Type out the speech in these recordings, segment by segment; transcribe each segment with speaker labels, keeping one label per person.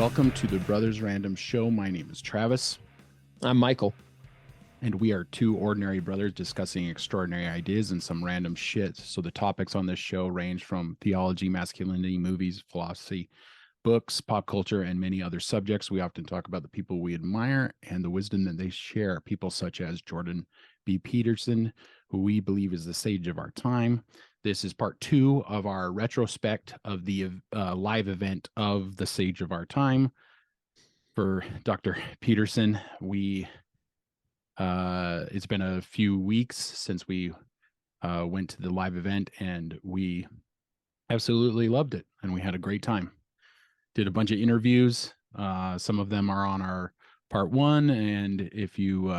Speaker 1: welcome to the Brothers Random Show. My name is Travis.
Speaker 2: I'm Michael.
Speaker 1: And we are two ordinary brothers discussing extraordinary ideas and some random shit. So the topics on this show range from theology, masculinity, movies, philosophy, books, pop culture, and many other subjects. We often talk about the people we admire and the wisdom that they share. People such as Jordan B. Peterson, who we believe is the sage of our time. This is part 2 of our retrospect of the live event of the sage of our time. For Dr. Peterson, it's been a few weeks since we went to the live event, and we absolutely loved it, and we had a great time. Did a bunch of interviews. Some of them are on our part 1, and if you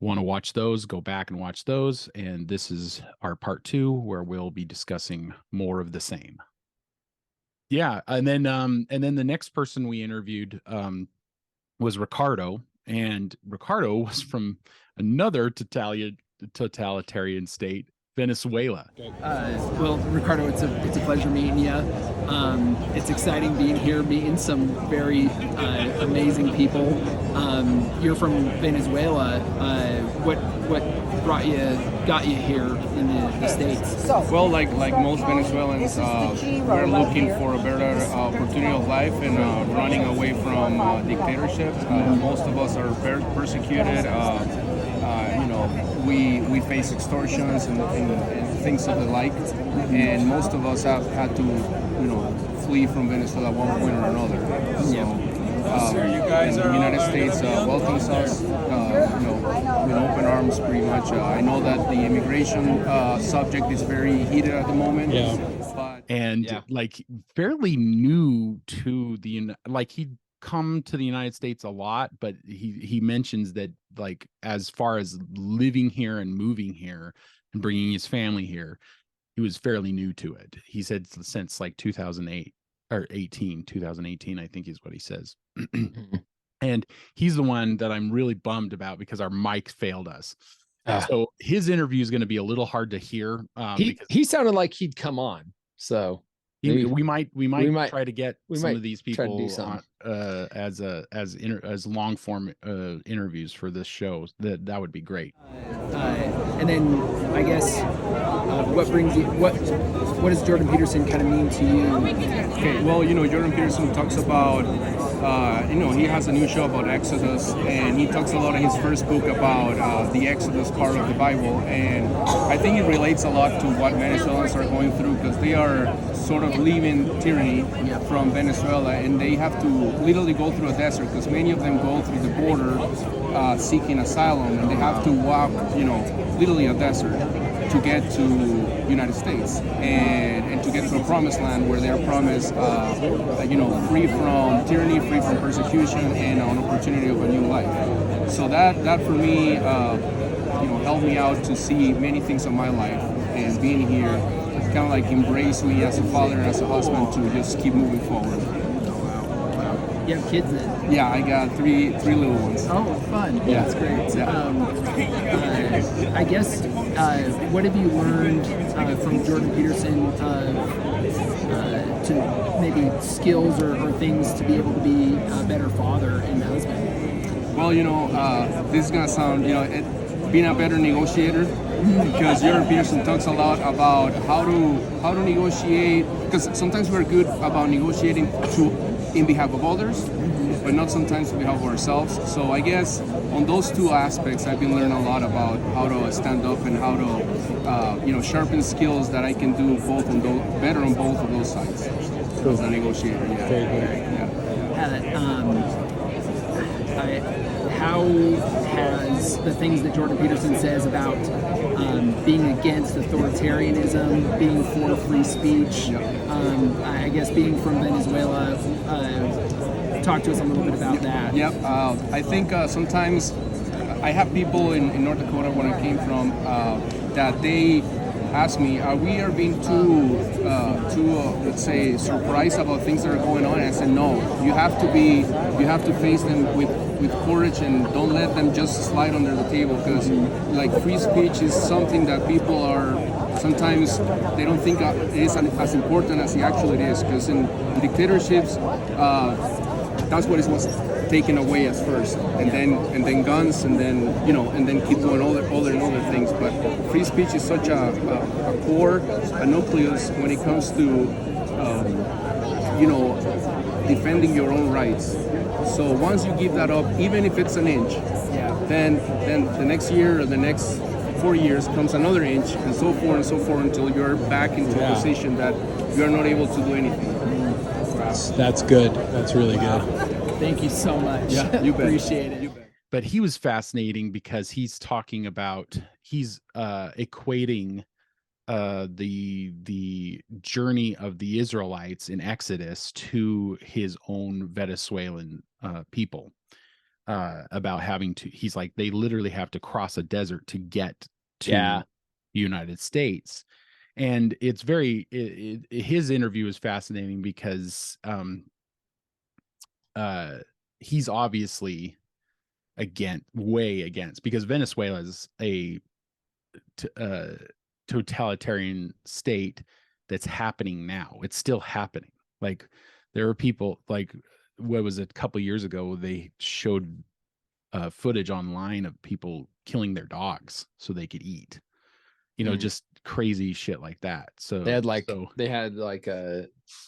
Speaker 1: want to watch those, go back and watch those. And this is our part 2, where we'll be discussing more of the same. Yeah, and then the next person we interviewed was Ricardo, and Ricardo was from another totalitarian state, Venezuela.
Speaker 3: Well, Ricardo, it's a pleasure meeting you. It's exciting being here, meeting some very amazing people. You're from Venezuela. What got you here in the States?
Speaker 4: Well, like most Venezuelans, we're looking for a better opportunity of life and running away from dictatorship. Most of us are persecuted. We face extortions and things of the like, and most of us have had to, flee from Venezuela at one point or another. So, you guys the United States welcomes us, with open arms, pretty much. I know that the immigration subject is very heated at the moment.
Speaker 1: Yeah. Like fairly new to he'd come to the United States a lot, but he mentions that, like, as far as living here and moving here and bringing his family here, he was fairly new to it. He said since like 2008 or 2018, I think is what he says. And he's the one that I'm really bummed about because our mic failed us. So his interview is going to be a little hard to hear.
Speaker 2: He sounded like he'd come on. So
Speaker 1: we might try to get some of these people on, as long form interviews for this show. That would be great.
Speaker 3: And then I guess what does Jordan Peterson kind of mean to you?
Speaker 4: Okay, well, Jordan Peterson talks about he has a new show about Exodus, and he talks a lot in his first book about the Exodus part of the Bible, and I think it relates a lot to what Venezuelans are going through, because they are sort of leaving tyranny from Venezuela, and they have to literally go through a desert, because many of them go through the border seeking asylum, and they have to walk, literally a desert to get to United States and to get to a promised land where they're promised, free from tyranny, free from persecution, and an opportunity of a new life. So that for me, helped me out to see many things of my life, and being here kind of like embraced me as a father and as a husband to just keep moving forward.
Speaker 3: You have kids then?
Speaker 4: Yeah, I got three little ones.
Speaker 3: Oh, fun.
Speaker 4: Yeah.
Speaker 3: That's great.
Speaker 4: Yeah.
Speaker 3: I guess, what have you learned from Jordan Peterson to maybe skills or things to be able to be a better father and husband?
Speaker 4: Well, this is going to sound, being a better negotiator, because Jordan Peterson talks a lot about how to negotiate, because sometimes we're good about negotiating in behalf of others, but not sometimes on behalf of ourselves. So I guess on those two aspects, I've been learning a lot about how to stand up and how to, sharpen skills that I can do better on both of those sides. Cool. As a negotiator, yeah.
Speaker 2: Very good.
Speaker 3: How has the things that Jordan Peterson says about being against authoritarianism, being for free speech, I guess being from Venezuela, talk to us a little bit about that.
Speaker 4: Yep. I think sometimes I have people in North Dakota, where I came from, that they ask me, are we being too let's say, surprised about things that are going on? And I said, no. You have to face them with courage, and don't let them just slide under the table, because like free speech is something that people are sometimes they don't think it is as important as it actually is, because in dictatorships, that's what was taken away at first, and then guns, and then and then keep going other things. But free speech is such a core, a nucleus when it comes to defending your own rights. So once you give that up, even if it's an inch, then the next year or the next 4 years comes another inch, and so forth until you're back into a position that you're not able to do anything.
Speaker 2: That's good. That's really good.
Speaker 3: Thank you so much.
Speaker 4: Yeah, you bet.
Speaker 3: Appreciate it.
Speaker 4: You bet.
Speaker 1: But he was fascinating because he's talking about, he's equating the journey of the Israelites in Exodus to his own Venezuelan people, about having to, he's like, they literally have to cross a desert to get to the United States. And it's very, his interview is fascinating because he's obviously way against, because Venezuela is a totalitarian state that's happening now. It's still happening. Like, there are people, like, what was it, a couple of years ago, they showed footage online of people killing their dogs so they could eat, just crazy shit like that. So
Speaker 2: They had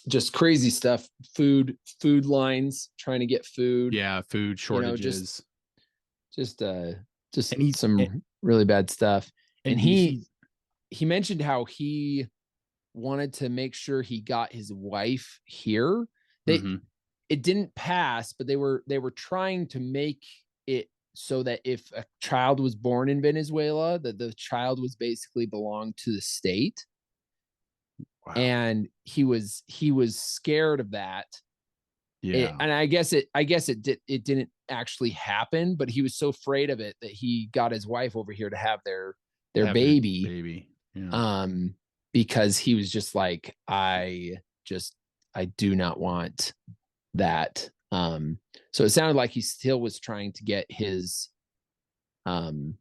Speaker 2: just crazy stuff, food lines, trying to get food.
Speaker 1: Yeah, food shortages.
Speaker 2: Just some really bad stuff. And he mentioned how he wanted to make sure he got his wife here. It didn't pass, but they were trying to make it so that if a child was born in Venezuela, that the child was basically belonged to the state. Wow. And he was scared of that. Yeah. And I guess it didn't actually happen, but he was so afraid of it that he got his wife over here to have their baby. Yeah. Because he was just like, I do not want that. So it sounded like he still was trying to get his some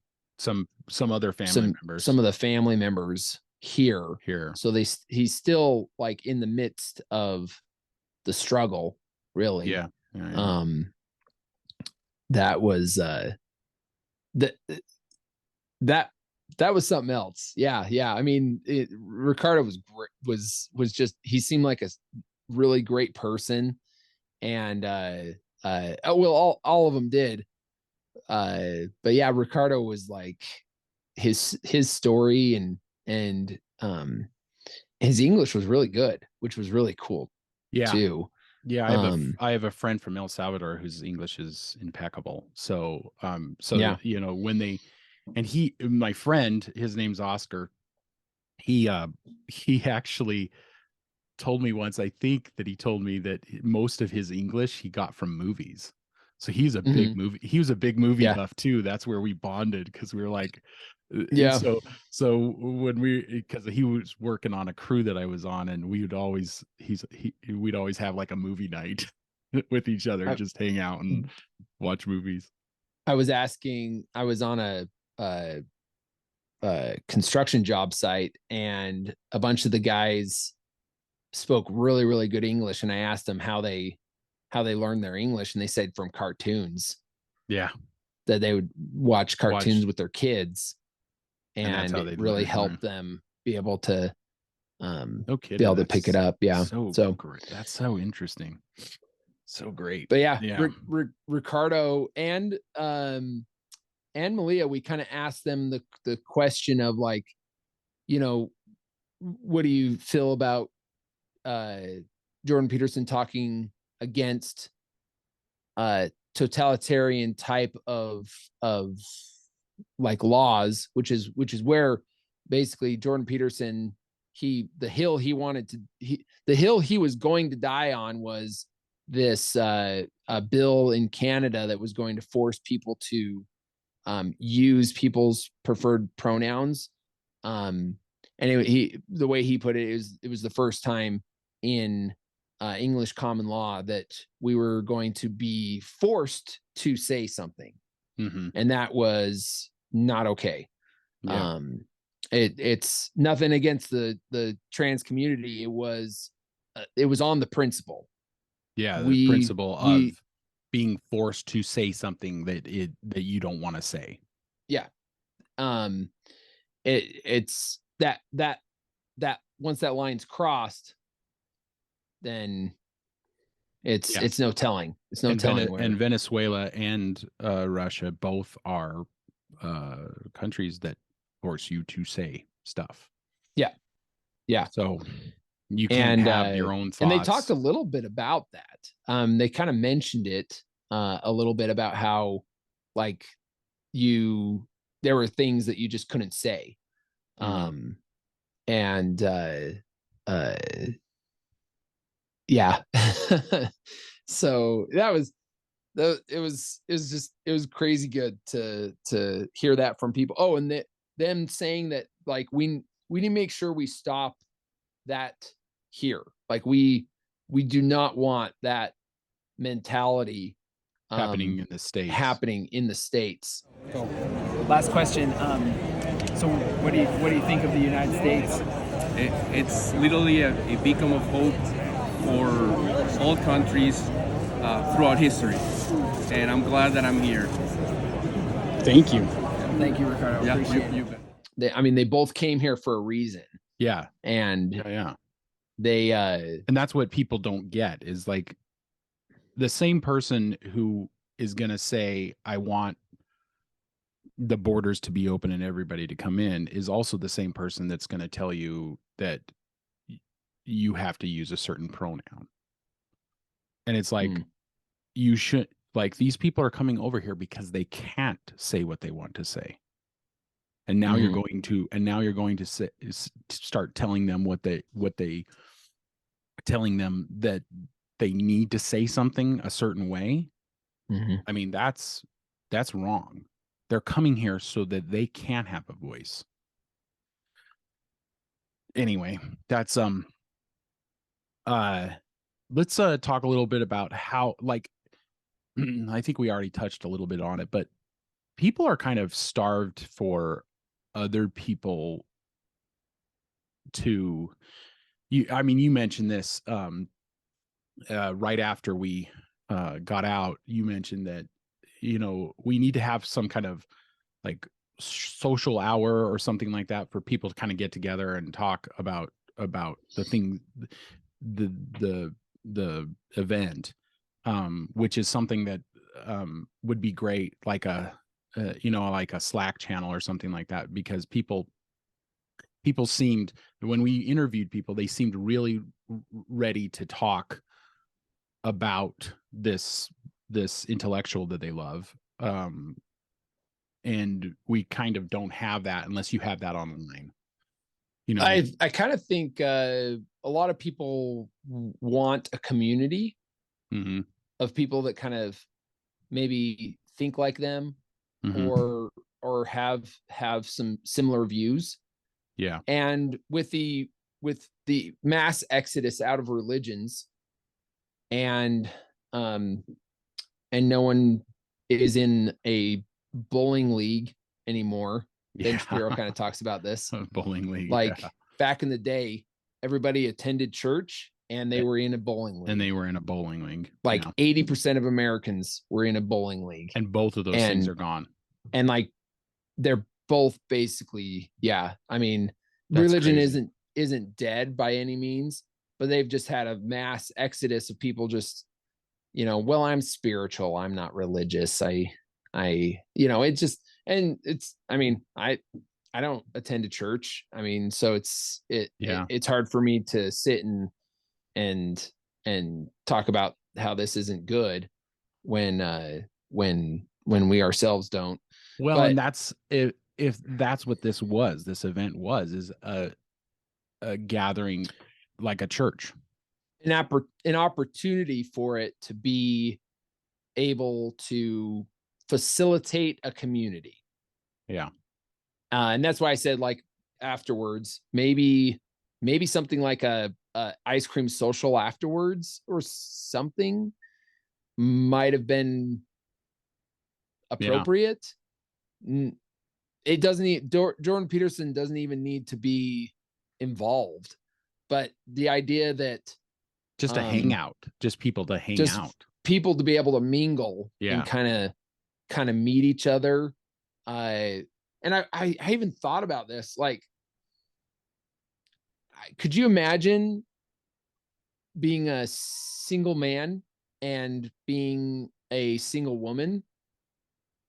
Speaker 2: other family members, some of the family members here. So he's still like in the midst of the struggle, really. Yeah. That was that was something else. Yeah. I mean, Ricardo was great, was just, he seemed like a really great person. And all of them did. But yeah, Ricardo was like, his story and his English was really good, which was really cool too. Yeah,
Speaker 1: I have a friend from El Salvador whose English is impeccable. So when my friend, his name's Oscar, he actually told me once, I think that he told me that most of his English he got from movies. So he was a big movie buff too. That's where we bonded, because we were like, so when because he was working on a crew that I was on, and we'd always have like a movie night with each other, just hang out and watch movies.
Speaker 2: I was on a construction job site, and a bunch of the guys spoke really, really good English, and I asked them how they learned their English, and they said from cartoons. Yeah, that they would watch cartoons with their kids, and it really helped them be able to be able to pick it up. Yeah, so
Speaker 1: great. That's so interesting, so great.
Speaker 2: But yeah. Ricardo and Malia, we kind of asked them the question of, like, what do you feel about Jordan Peterson talking against totalitarian type of like laws, which is where basically Jordan Peterson, the hill he was going to die on was this a bill in Canada that was going to force people to use people's preferred pronouns. Anyway, the way he put it was the first time in English common law that we were going to be forced to say something, and that was not okay. Yeah. it's nothing against the trans community. It was on the principle.
Speaker 1: Yeah, the principle of being forced to say something that you don't want to say.
Speaker 2: Yeah. It's that once that line's crossed, then it's no telling. It's no telling where.
Speaker 1: And Venezuela and Russia both are countries that force you to say stuff.
Speaker 2: Yeah. Yeah.
Speaker 1: So you can't have your own thoughts.
Speaker 2: And they talked a little bit about that. They kind of mentioned it a little bit about how like there were things that you just couldn't say. And yeah. So that was it was crazy good to hear that from people. Oh, and them saying that like we need to make sure we stop that here. Like we do not want that mentality
Speaker 1: happening in the States.
Speaker 3: So, last question. So what do you think of the United States?
Speaker 4: It's literally a beacon of hope for all countries throughout history, and I'm glad that I'm here.
Speaker 1: Thank you.
Speaker 3: Thank you, Ricardo.
Speaker 4: Yeah,
Speaker 3: appreciate
Speaker 4: you
Speaker 3: it.
Speaker 2: They both came here for a reason.
Speaker 1: Yeah.
Speaker 2: And
Speaker 1: they and that's what people don't get is like the same person who is going to say, I want the borders to be open and everybody to come in is also the same person that's going to tell you that you have to use a certain pronoun. And it's like, you should, like, these people are coming over here because they can't say what they want to say. And now you're going to start telling them telling them that they need to say something a certain way. I mean, that's wrong. They're coming here so that they can have a voice. Anyway, that's let's talk a little bit about how, like, I think we already touched a little bit on it, but people are kind of starved for other people to you mentioned this right after we got out. You mentioned that we need to have some kind of like social hour or something like that for people to kind of get together and talk about the thing, the event, which is something that would be great, like a like a Slack channel or something like that, because people seemed, when we interviewed people, they seemed really ready to talk about this intellectual that they love. And we kind of don't have that unless you have that online.
Speaker 2: I kind of think a lot of people want a community of people that kind of maybe think like them or have some similar views.
Speaker 1: Yeah.
Speaker 2: And with the mass exodus out of religions and no one is in a bowling league anymore. Ben Shapiro kind of talks about this.
Speaker 1: Bowling league.
Speaker 2: Like back in the day, everybody attended church and they were in a bowling league. Like 80% of Americans were in a bowling league.
Speaker 1: And both of those things are gone.
Speaker 2: And like they're both basically, I mean,
Speaker 1: that's
Speaker 2: religion
Speaker 1: crazy.
Speaker 2: isn't dead by any means, but they've just had a mass exodus of people just, well, I'm spiritual, I'm not religious. It just, and it's, I mean, I don't attend a church. I mean, so it's hard for me to sit and talk about how this isn't good when we ourselves don't.
Speaker 1: Well, but, and that's if that's what this event was, is a gathering like a church.
Speaker 2: An opportunity for it to be able to facilitate a community.
Speaker 1: Yeah.
Speaker 2: And that's why I said, like, afterwards, maybe something like a ice cream social afterwards or something might have been appropriate. it doesn't need Jordan Peterson doesn't even need to be involved, but the idea that
Speaker 1: just to hang out, just people to hang
Speaker 2: just
Speaker 1: out,
Speaker 2: people to be able to mingle
Speaker 1: yeah,
Speaker 2: and kind of meet each other. And I even thought about this, like, could you imagine being a single man and being a single woman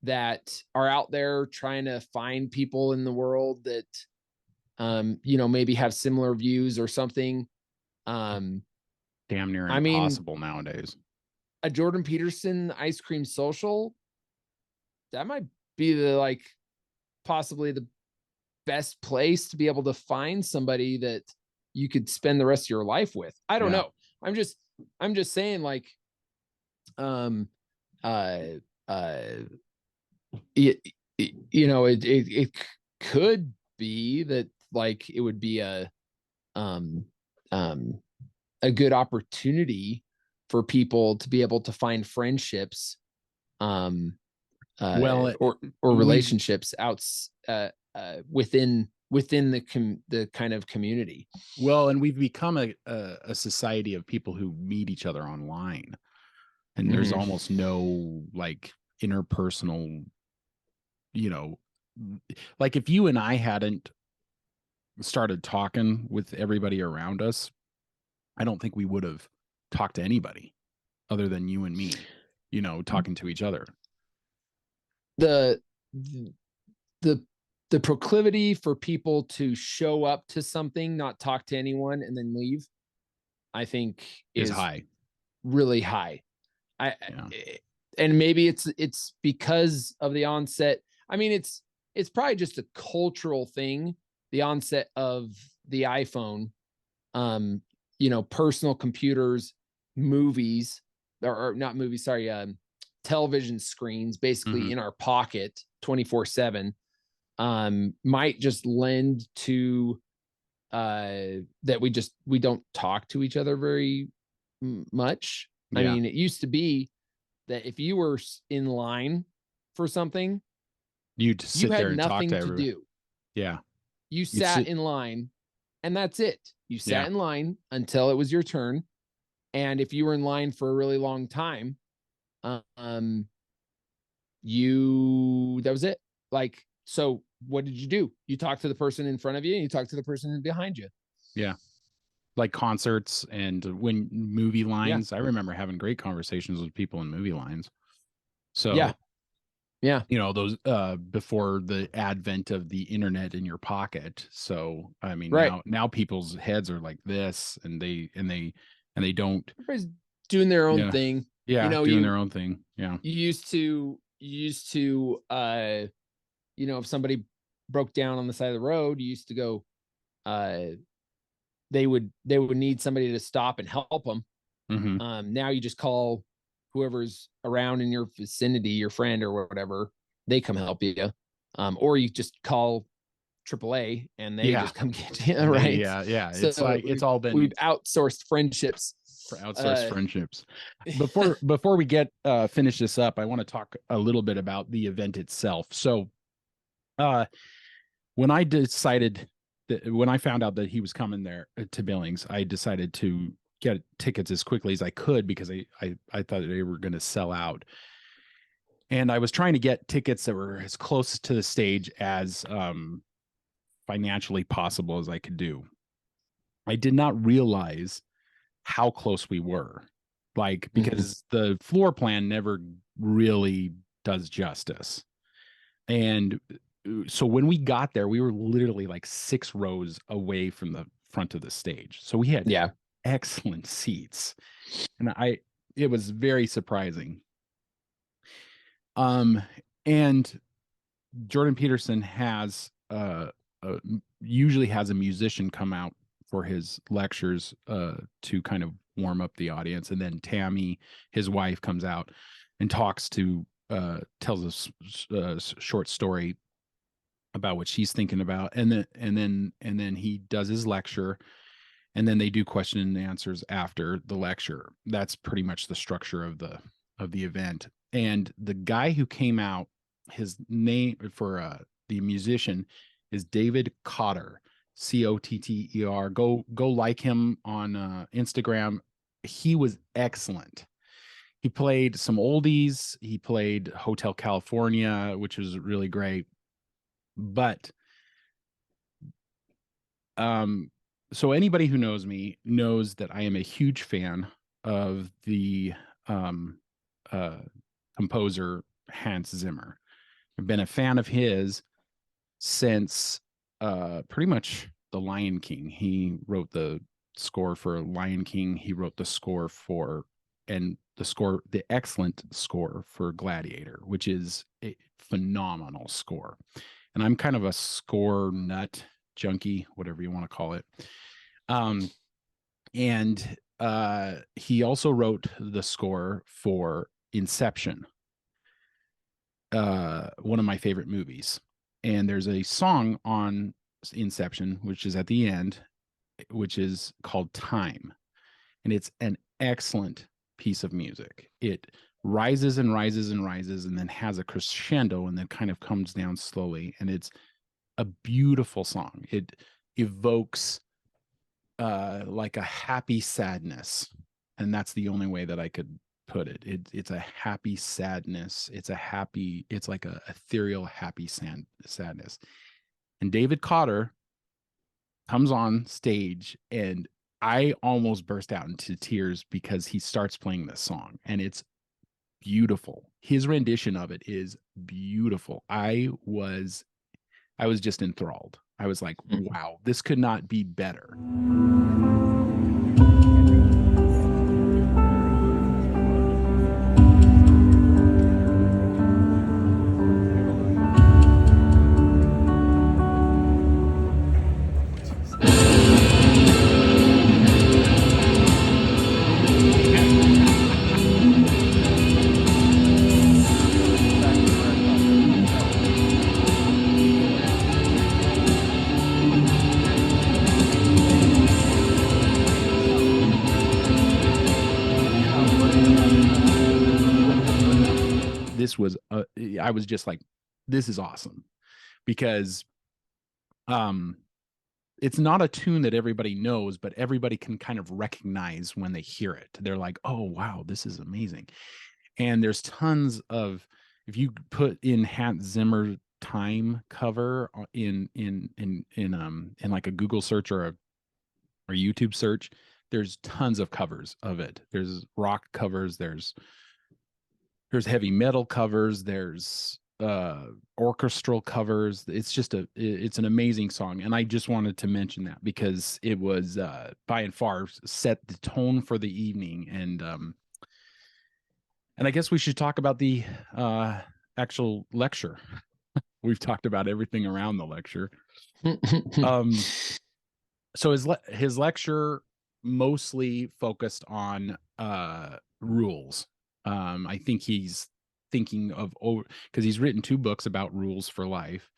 Speaker 2: that are out there trying to find people in the world that maybe have similar views or something?
Speaker 1: Damn near
Speaker 2: I mean,
Speaker 1: impossible nowadays.
Speaker 2: a Jordan Peterson ice cream social, that might be possibly the best place to be able to find somebody that you could spend the rest of your life with. I don't know. I'm just saying, like, it could be that, like, it would be a good opportunity for people to be able to find friendships, or relationships within the kind of community.
Speaker 1: Well, and we've become a society of people who meet each other online, and there's almost no like interpersonal, like if you and I hadn't started talking with everybody around us, I don't think we would have talked to anybody other than you and me, talking to each other.
Speaker 2: The proclivity for people to show up to something, not talk to anyone, and then leave, I think is
Speaker 1: high,
Speaker 2: really high. And maybe it's because of the onset. I mean, it's probably just a cultural thing. The onset of the iPhone, personal computers, movies, or not movies, sorry, television screens, basically in our pocket 24/7, might just lend to that we don't talk to each other very much. Yeah. I mean, it used to be that if you were in line for something,
Speaker 1: you'd sit there and talk to everybody.
Speaker 2: Do.
Speaker 1: Yeah.
Speaker 2: You sat in line, and that's it. You sat in line until it was your turn. And if you were in line for a really long time, that was it. Like, so what did you do? You talked to the person in front of you, and you talked to the person behind you.
Speaker 1: Yeah. Like concerts and when movie lines. Yeah. I remember having great conversations with people in movie lines. So
Speaker 2: yeah,
Speaker 1: those before the advent of the internet in your pocket. So I mean, now people's heads are like this, and they don't.
Speaker 2: Everybody's doing their own thing.
Speaker 1: Yeah, doing their own thing. Yeah.
Speaker 2: You used to if somebody broke down on the side of the road, you used to go, they would need somebody to stop and help them. Now you just call whoever's around in your vicinity, your friend or whatever, they come help you. Or you just call AAA and they just come get you, right?
Speaker 1: Yeah. So it's all been,
Speaker 2: we've outsourced friendships.
Speaker 1: Friendships. Before we get finish this up, I want to talk a little bit about the event itself. So when I found out that he was coming there to Billings, I decided to get tickets as quickly as I could because I thought they were going to sell out. And I was trying to get tickets that were as close to the stage as financially possible as I could do. I did not realize how close we were, because the floor plan never really does justice. And so when we got there, we were literally like 6 rows away from the front of the stage. So we had excellent seats, and it was very surprising. And Jordan Peterson has usually has a musician come out for his lectures to kind of warm up the audience, and then Tammy, his wife, comes out and tells us a short story about what she's thinking about, and then he does his lecture, and then they do question and answers after the lecture. That's pretty much the structure of the event. And the guy who came out, his name for the musician is David Cotter, Cotter. Go like him on Instagram. He was excellent. He played some oldies. He played Hotel California, which was really great. But so anybody who knows me knows that I am a huge fan of the composer Hans Zimmer. I've been a fan of his since pretty much The Lion King. He wrote the score for Lion King. He wrote the score for, and the excellent score for Gladiator, which is a phenomenal score. And I'm kind of a score nut junkie, whatever you want to call it. And he also wrote the score for Inception, one of my favorite movies. And there's a song on Inception, which is at the end, which is called Time. And it's an excellent piece of music. It rises and rises and rises and then has a crescendo and then kind of comes down slowly. And it's a beautiful song. It evokes like a happy sadness. And that's the only way that I could put it. It's a happy sadness. It's like a ethereal, happy sadness. And David Cotter comes on stage and I almost burst out into tears because he starts playing this song and it's beautiful. His rendition of it is beautiful. I was just enthralled. I was like, wow, this could not be better. I was just like, this is awesome, because it's not a tune that everybody knows, but everybody can kind of recognize when they hear it. They're like, oh wow, this is amazing. And there's tons of, if you put in Hans Zimmer Time cover in like a Google search or a YouTube search, there's tons of covers of it. There's rock covers, there's heavy metal covers, there's orchestral covers. It's an amazing song. And I just wanted to mention that because it was by and far set the tone for the evening. And I guess we should talk about the actual lecture. We've talked about everything around the lecture. So his lecture mostly focused on rules. I think he's thinking of because he's written 2 books about rules for life,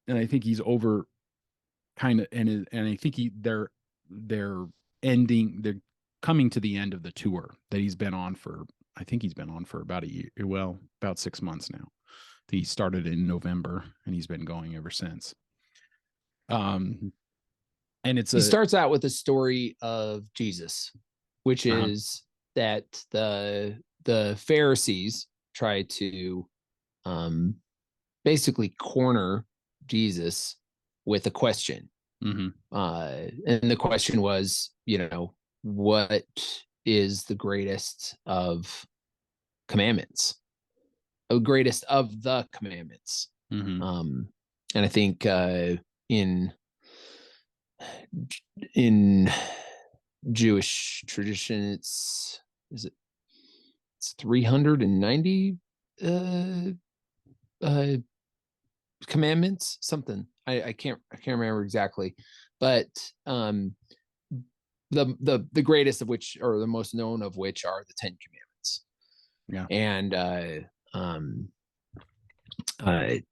Speaker 1: and I think he's over kind of, and I think they're coming to the end of the tour that he's been on for. I think he's been on for about a year, about 6 months now. He started in November and he's been going ever since. And he
Speaker 2: starts out with a story of Jesus, which is that the Pharisees try to basically corner Jesus with a question. And the question was, what is the greatest of commandments? The greatest of the commandments. And I think in Jewish tradition, it's 390 commandments, something. I can't remember exactly, but the greatest of which, or the most known of which, are the 10 Commandments.
Speaker 1: Yeah.
Speaker 2: And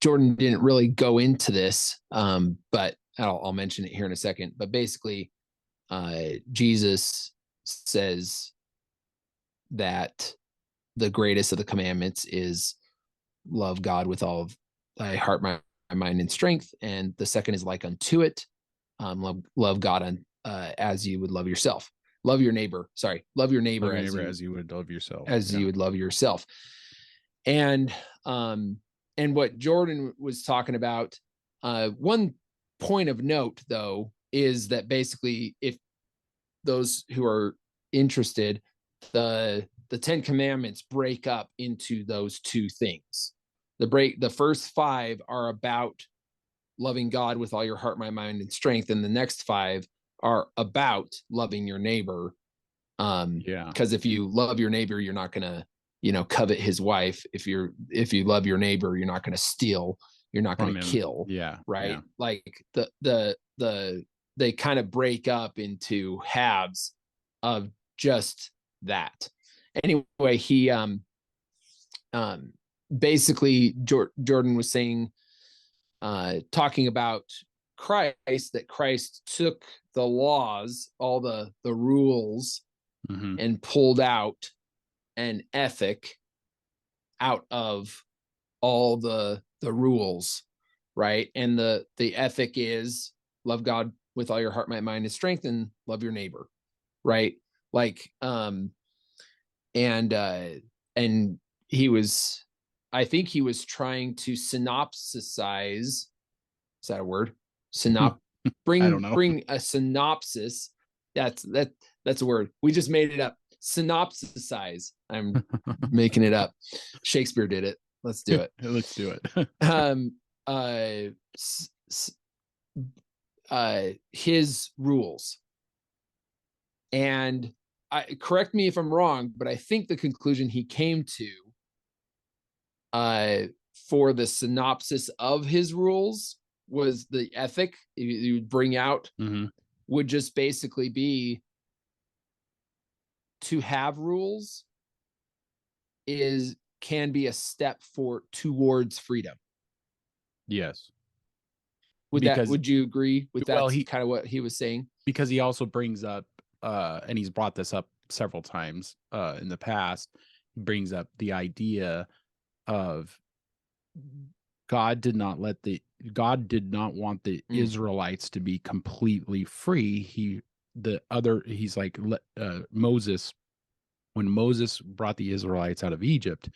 Speaker 2: Jordan didn't really go into this, but I'll mention it here in a second. But basically, Jesus says that the greatest of the commandments is love God with all thy heart, my mind, and strength. And the second is like unto it. Love God as you would love yourself. Love your neighbor. Sorry, love your neighbor,
Speaker 1: as you would love yourself.
Speaker 2: As you would love yourself. And what Jordan was talking about, one point of note though is that basically, if those who are interested, the 10 commandments break up into those two things. The first 5 are about loving God with all your heart, mind, and strength, and the next 5 are about loving your neighbor. Because if you love your neighbor, you're not gonna, covet his wife. If you love your neighbor, you're not gonna steal. You're not gonna kill. Right. Yeah. Like they kind of break up into halves of just that. Anyway, he basically Jordan was saying, talking about Christ, that Christ took the laws, all the rules, and pulled out an ethic out of all the rules, right? And the ethic is love God with all your heart, mind, and strength, and love your neighbor, right? Like, and I think he was trying to synopsisize. Is that a word? Bring a synopsis. That's a word. We just made it up. Synopsisize. I'm making it up. Shakespeare did it. Let's do it.
Speaker 1: Let's do
Speaker 2: it. His rules. And correct me if I'm wrong, but I think the conclusion he came to for the synopsis of his rules was the ethic you would bring out would just basically be to have rules can be a step towards freedom.
Speaker 1: Yes.
Speaker 2: Would you agree with that? Well, kind of what he was saying,
Speaker 1: because he also brings up, and he's brought this up several times in the past, brings up the idea of God did not want the Israelites to be completely free. He's like Moses, when Moses brought the Israelites out of Egypt,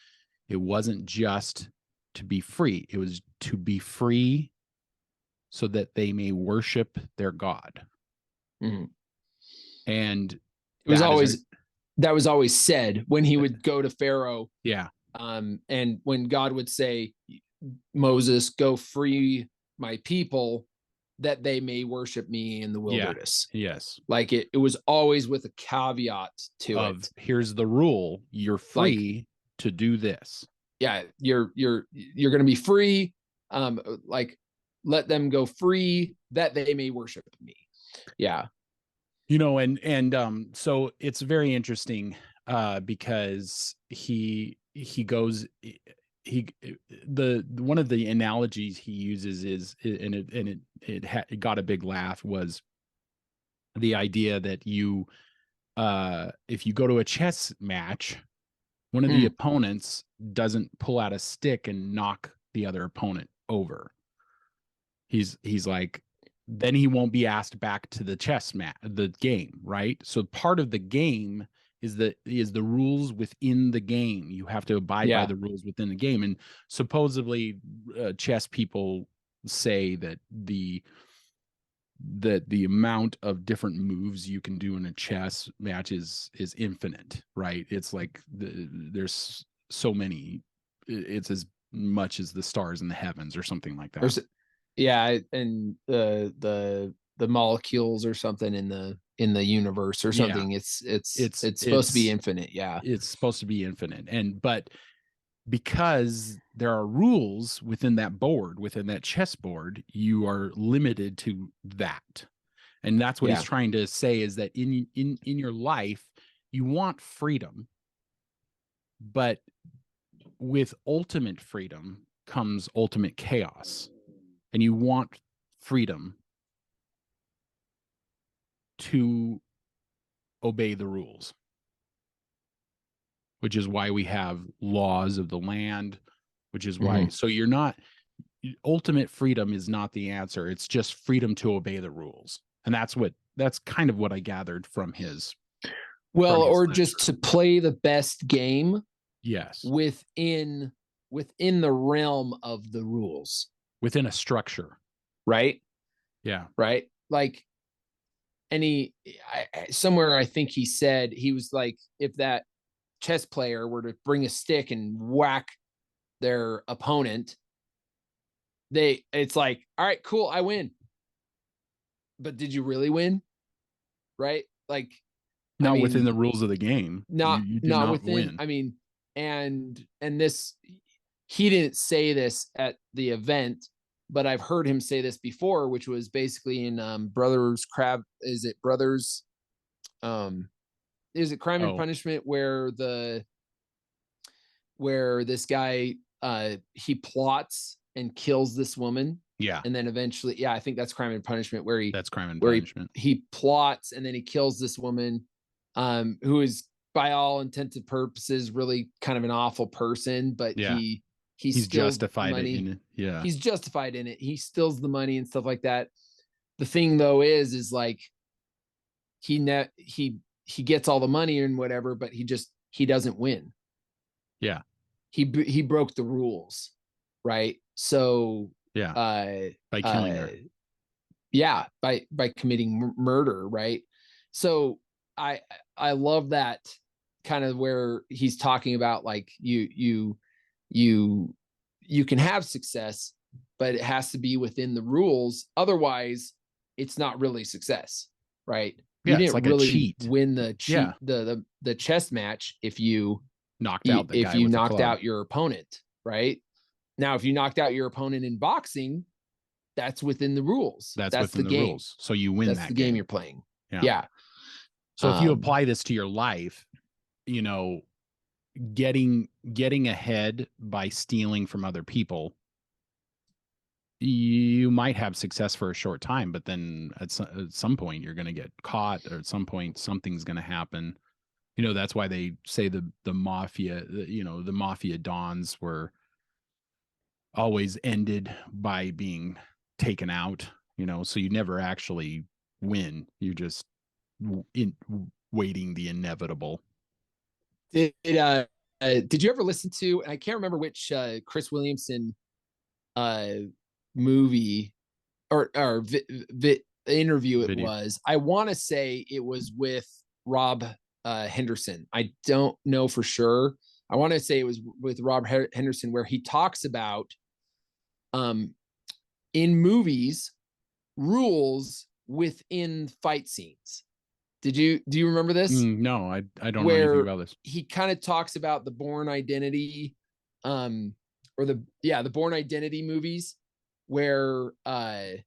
Speaker 1: it wasn't just to be free. It was to be free so that they may worship their God. And
Speaker 2: it was that was always said when he would go to Pharaoh.
Speaker 1: Yeah.
Speaker 2: And when God would say, Moses, go free my people that they may worship me in the wilderness.
Speaker 1: Yes.
Speaker 2: Like it was always with a caveat to it.
Speaker 1: Here's the rule. You're free to do this.
Speaker 2: Yeah. You're going to be free. Like let them go free that they may worship me. Yeah.
Speaker 1: So it's very interesting because he goes, one of the analogies he uses is, and it got a big laugh, was the idea that if you go to a chess match, one of the opponents doesn't pull out a stick and knock the other opponent over. He's like, then he won't be asked back to the game, right? So part of the game is the rules within the game. You have to abide by the rules within the game. And supposedly chess people say that the amount of different moves you can do in a chess match is infinite, right? It's like there's so many, it's as much as the stars in the heavens or something like that.
Speaker 2: And the molecules or something in the universe or something. It's supposed to be infinite. Yeah.
Speaker 1: It's supposed to be infinite. But because there are rules within that chessboard, you are limited to that. And that's what he's trying to say, is that in your life, you want freedom, but with ultimate freedom comes ultimate chaos. And you want freedom to obey the rules, which is why we have laws of the land, which is why, so you're not, ultimate freedom is not the answer. It's just freedom to obey the rules. And that's kind of what I gathered from his.
Speaker 2: Well,
Speaker 1: from his
Speaker 2: or
Speaker 1: lecture.
Speaker 2: just to play the best game.
Speaker 1: Yes.
Speaker 2: Within the realm of the rules.
Speaker 1: Within a structure.
Speaker 2: Right?
Speaker 1: Yeah.
Speaker 2: Right? Like, somewhere I think he said, he was like, if that chess player were to bring a stick and whack their opponent, it's like, all right, cool, I win. But did you really win? Right? Like,
Speaker 1: not within the rules of the game.
Speaker 2: You do not within win. I mean, and this, he didn't say this at the event, but I've heard him say this before, which was basically in Brothers Crab. Is it Brothers? Is it Crime and Punishment, where this guy he plots and kills this woman?
Speaker 1: Yeah.
Speaker 2: And then eventually, yeah, I think that's Crime and Punishment, where
Speaker 1: that's Crime and Punishment.
Speaker 2: He plots and then he kills this woman, who is by all intents and purposes really kind of an awful person, but
Speaker 1: yeah.
Speaker 2: he's
Speaker 1: justified
Speaker 2: money.
Speaker 1: in it. Yeah.
Speaker 2: He's justified in it. He steals the money and stuff like that. The thing though is like he gets all the money and whatever, but he doesn't win.
Speaker 1: Yeah.
Speaker 2: He broke the rules, right? So
Speaker 1: yeah, by killing her.
Speaker 2: Yeah, by committing murder, right? So I love that kind of where he's talking about like you can have success, but it has to be within the rules. Otherwise, it's not really success, right?
Speaker 1: Yeah,
Speaker 2: you didn't
Speaker 1: like
Speaker 2: really win the chess match if you
Speaker 1: knocked out the guy
Speaker 2: knocked out your opponent, right? Now, if you knocked out your opponent in boxing, that's within the rules.
Speaker 1: That's within the game. Rules. So you win
Speaker 2: that's the game you're playing. Yeah.
Speaker 1: So if you apply this to your life, getting ahead by stealing from other people, you might have success for a short time, but then at some point you're going to get caught, or at some point something's going to happen. That's why they say the mafia, the mafia dons were always ended by being taken out, so you never actually win. You're just waiting the inevitable.
Speaker 2: Did you ever listen to, and I can't remember which Chris Williamson movie or interview it Video. Was. I want to say it was with Rob Henderson. I don't know for sure. I want to say it was with Rob Henderson, where he talks about in movies rules within fight scenes. Do you remember this?
Speaker 1: No, I don't know anything about this.
Speaker 2: He kind of talks about the Bourne Identity, or the Bourne Identity movies, where they'll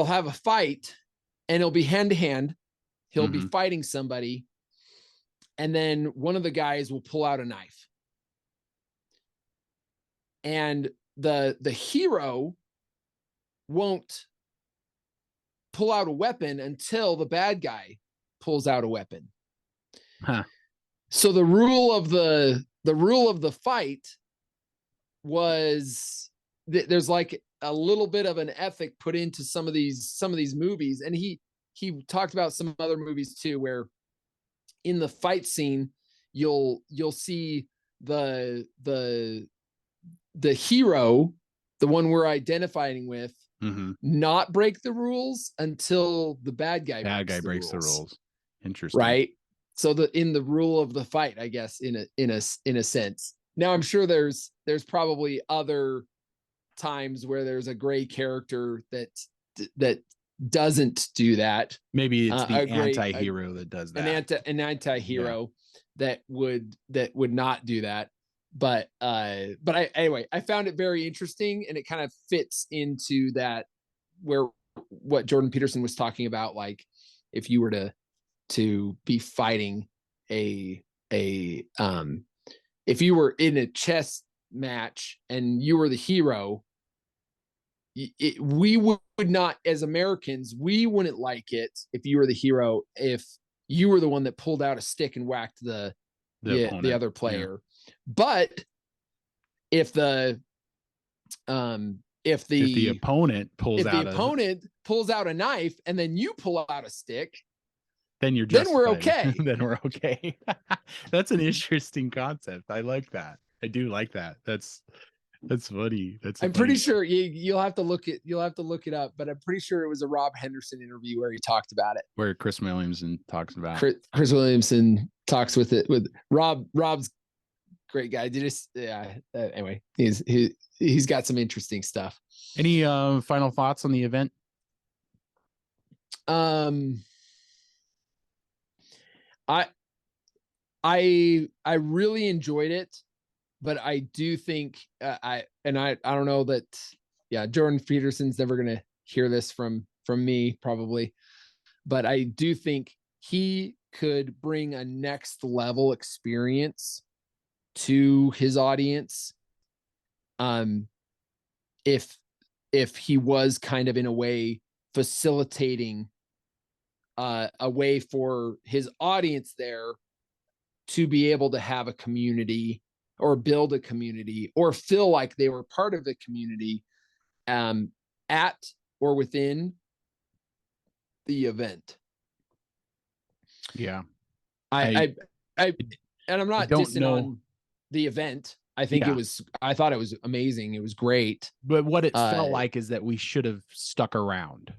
Speaker 2: have a fight and it'll be hand to hand. He'll be fighting somebody, and then one of the guys will pull out a knife, and the hero won't pull out a weapon until the bad guy pulls out a weapon.
Speaker 1: Huh.
Speaker 2: So the rule of the fight was there's like a little bit of an ethic put into some of these movies, and he talked about some other movies too, where in the fight scene you'll see the hero, the one we're identifying with, not break the rules until the bad guy breaks the rules.
Speaker 1: Interesting.
Speaker 2: Right? So in the rule of the fight, I guess, in a sense. Now I'm sure there's probably other times where there's a gray character that doesn't do that.
Speaker 1: Maybe it's the anti-hero that does that.
Speaker 2: An anti-hero that would not do that. But anyway, I found it very interesting, and it kind of fits into that what Jordan Peterson was talking about. Like, if you were to be fighting if you were in a chess match and you were the hero, we would not, as Americans, we wouldn't like it if you were the hero, if you were the one that pulled out a stick and whacked the other player. Yeah. But if the if
Speaker 1: the opponent pulls
Speaker 2: out a knife and then you pull out a stick,
Speaker 1: then
Speaker 2: we're okay.
Speaker 1: Then we're okay. That's an interesting concept. I like that. I do like that. That's funny.
Speaker 2: I'm pretty sure you'll have to look it up, but I'm pretty sure it was a Rob Henderson interview where he talked about it.
Speaker 1: Where Chris Williamson talks about
Speaker 2: Chris Williamson talks with Rob. Rob's great guy. Anyway, he's got some interesting stuff.
Speaker 1: Any final thoughts on the event?
Speaker 2: I really enjoyed it, but I do think I don't know that. Yeah, Jordan Peterson's never gonna hear this from me probably, but I do think he could bring a next level experience to his audience. If he was kind of in a way facilitating a way for his audience there to be able to have a community or build a community or feel like they were part of the community at or within the event.
Speaker 1: Yeah.
Speaker 2: And I'm not dissing on the event. I think I thought it was amazing. It was great.
Speaker 1: But what it felt like is that we should have stuck around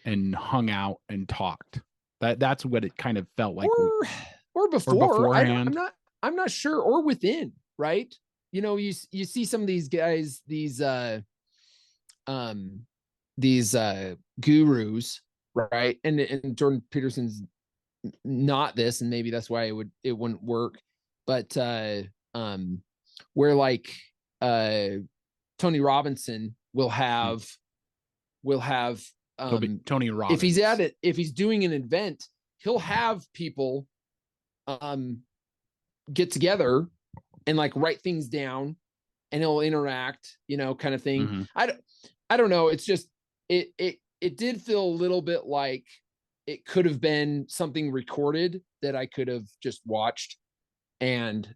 Speaker 1: and hung out and talked. That's what it kind of felt like.
Speaker 2: Or before.
Speaker 1: Beforehand.
Speaker 2: I'm not sure. Or within, right? You know, you see some of these guys, these gurus, right? And Jordan Peterson's not this, and maybe that's why it wouldn't work. But where like Tony Robinson will have
Speaker 1: Tony Robbins.
Speaker 2: If he's doing an event, he'll have people get together and like write things down, and he'll interact, kind of thing. Mm-hmm. I don't know. It's just it did feel a little bit like it could have been something recorded that I could have just watched and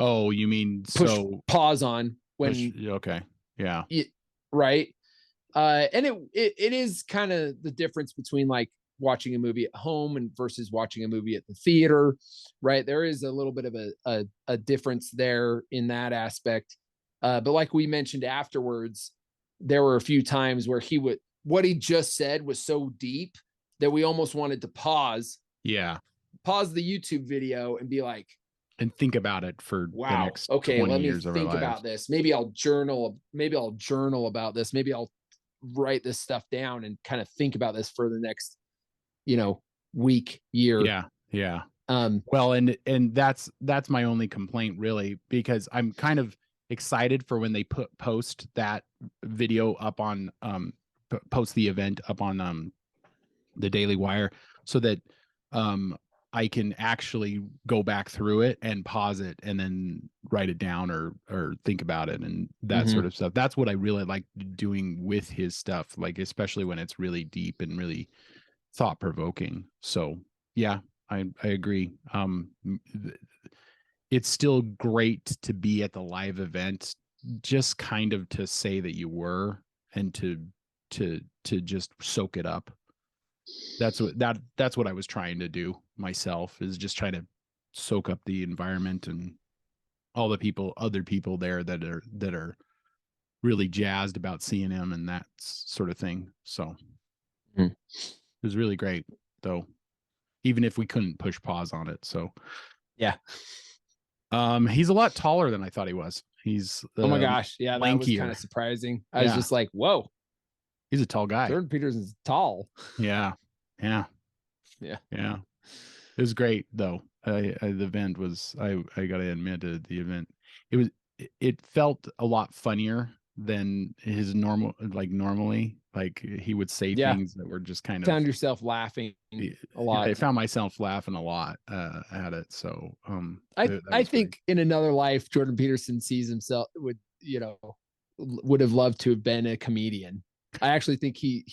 Speaker 1: oh, you mean
Speaker 2: push pause on when
Speaker 1: okay. Yeah.
Speaker 2: Right. And it is kind of the difference between like watching a movie at home and versus watching a movie at the theater, right? There is a little bit of a difference there in that aspect. But like we mentioned afterwards, there were a few times where what he just said was so deep that we almost wanted to pause the YouTube video and be like,
Speaker 1: and think about it for the next 20
Speaker 2: let me
Speaker 1: years of our
Speaker 2: think
Speaker 1: lives.
Speaker 2: about this. Maybe I'll journal about this. Maybe I'll write this stuff down and kind of think about this for the next, week, year.
Speaker 1: Yeah. Well, and that's my only complaint really, because I'm kind of excited for when they post that video up on, post the event up on, the Daily Wire, so that, I can actually go back through it and pause it and then write it down or think about it and that sort of stuff. That's what I really like doing with his stuff, like especially when it's really deep and really thought provoking. So yeah, I agree. It's still great to be at the live event, just kind of to say that you were and to just soak it up. That's what I was trying to do myself, is just try to soak up the environment and all the other people there that are really jazzed about seeing him and that sort of thing. So it was really great though, even if we couldn't push pause on it. So
Speaker 2: yeah.
Speaker 1: He's a lot taller than I thought he was. He's
Speaker 2: oh my gosh. Yeah. That was
Speaker 1: lankier.
Speaker 2: kind of surprising. I was just like, whoa,
Speaker 1: he's a tall guy.
Speaker 2: Jordan Peterson's tall.
Speaker 1: Yeah. It was great though. The event was, I gotta admit, the event, it felt a lot funnier than his normally, like he would say things that were just kind of
Speaker 2: found yourself laughing a lot.
Speaker 1: I found myself laughing a lot at it. So
Speaker 2: I think in another life, Jordan Peterson sees himself would have loved to have been a comedian. I actually think he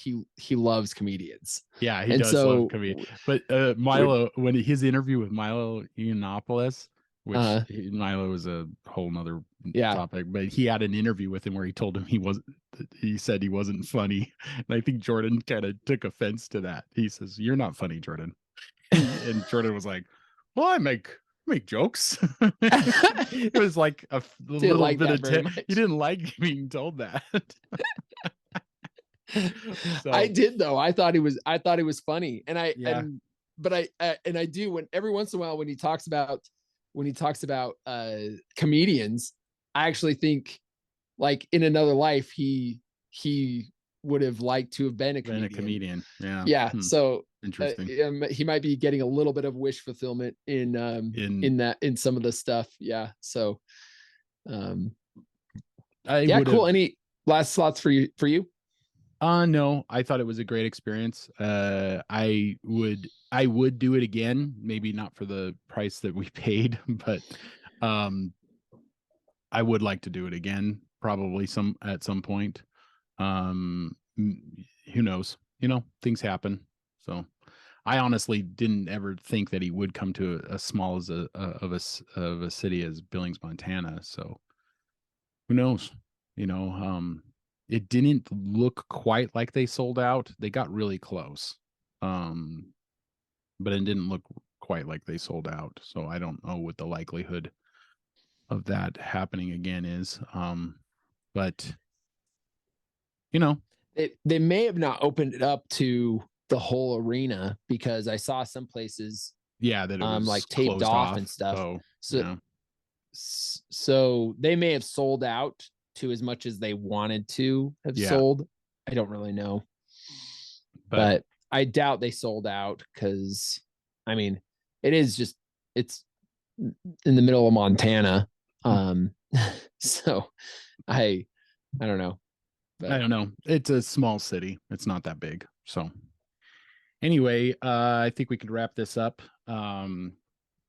Speaker 2: loves comedians.
Speaker 1: Yeah, he does love comedians. But Milo, when his interview with Milo Yiannopoulos, which Milo is a whole nother
Speaker 2: Yeah.
Speaker 1: topic, but he had an interview with him where he told him he said he wasn't funny. And I think Jordan kind of took offense to that. He says, "You're not funny, Jordan." And Jordan was like, "Well, I make jokes." It was like a little
Speaker 2: like
Speaker 1: bit
Speaker 2: that
Speaker 1: of he didn't like being told that. So,
Speaker 2: I did though. I thought he was funny, and I
Speaker 1: Yeah.
Speaker 2: but I do, when every once in a while when he talks about comedians, I actually think, like, in another life he would have liked to have been a comedian.
Speaker 1: Yeah.
Speaker 2: Yeah. So
Speaker 1: interesting.
Speaker 2: he might be getting a little bit of wish fulfillment in some of the stuff. Yeah. So yeah, cool. Any last thoughts for you?
Speaker 1: No, I thought it was a great experience. I would do it again, maybe not for the price that we paid, but I would like to do it again, probably at some point. Who knows? Things happen. So I honestly didn't ever think that he would come to as small as of a city as Billings, Montana. So who knows? It didn't look quite like they sold out. They got really close. But it didn't look quite like they sold out. So I don't know what the likelihood of that happening again is. But
Speaker 2: they may have not opened it up to the whole arena, because I saw some places
Speaker 1: that it was
Speaker 2: like taped off and stuff. So they may have sold out to as much as they wanted to have sold. I don't really know, but I doubt they sold out, because it's in the middle of Montana. So I don't know. But
Speaker 1: I don't know. It's a small city. It's not that big. So anyway, I think we could wrap this up. What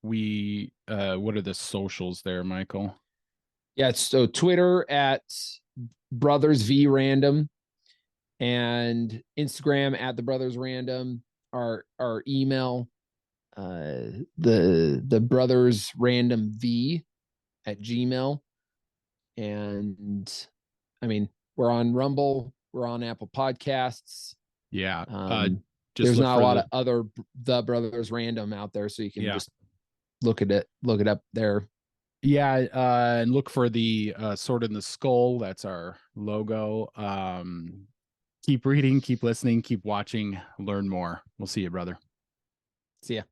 Speaker 1: are the socials there, Michael?
Speaker 2: Yeah, so Twitter at Brothers V Random, and Instagram at the Brothers Random. Our email, the Brothers Random V at Gmail. And we're on Rumble, we're on Apple Podcasts.
Speaker 1: Yeah.
Speaker 2: There's not a lot of other The Brothers Random out there, so you can just look it up there.
Speaker 1: Yeah, and look for the Sword in the Skull. That's our logo. Keep reading, keep listening, keep watching, learn more. We'll see you, brother.
Speaker 2: See ya.